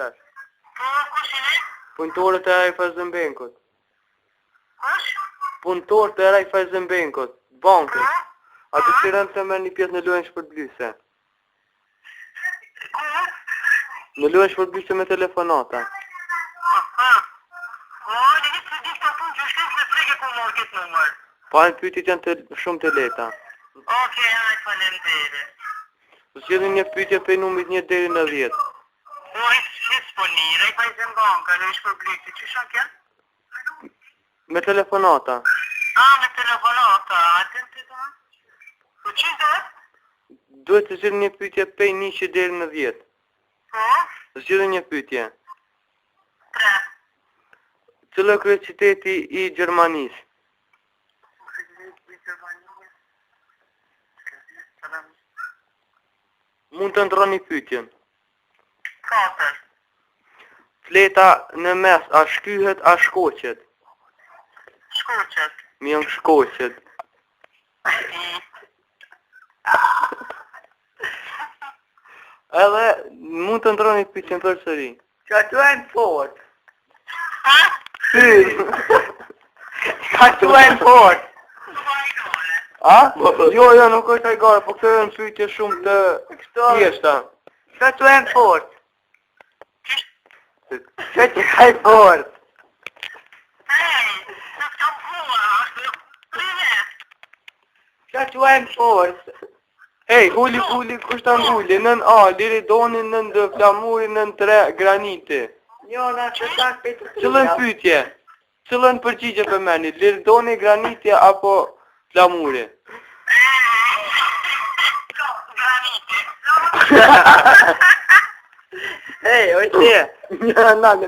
tash. Po, kush jeni? Punëtorët e Raiffeisenbankut. Kush? Punëtorët e Raiffeisenbankut, bankës. A dëshiron të merr një pjesë në lojën shpërblyese? Në lojën shpërblyese me telefonata. Pa në pyetjet janë shumë të lehta. Okej, hajt faleminderit. Zgjedhni një pyetje prej numrit 1 deri në 10. Po, hiç po ni, Raiffeisenbanka, në shpërblyesi, ç'i shon kjo? Me telefonata. Me telefonata, atë të ta? Po ç'i do? Duhet të zgjedhni një pyetje prej 1 deri në 10. Po? Zgjedhni një pyetje. 3. Cili është kryeqyteti i Gjermanisë? Mund të ndroni pyetjen. 4. Fleta në mes a shkyhet a shkoqet? Shkoqet. Mirë, shkoqet. Edhe mund të ndroni pyetjen përsëri. Ka tuajnë fort. Ka tuajnë fort. A? Jo, nuk është ai gara, po këto janë pyetje shumë të thjeshta. Ka tuajnë fort. Ka tuajnë fort. Ka tuajnë fort. Hey, huli, kushtan huli, nën A, liridoni, nën D, flamuri, nën 3, graniti. Njona që ta këtë të Cëllën pyetje? Cëllën përgjigje për meni? Liridoni, graniti apo flamuri? Hey, ojtje. Nale,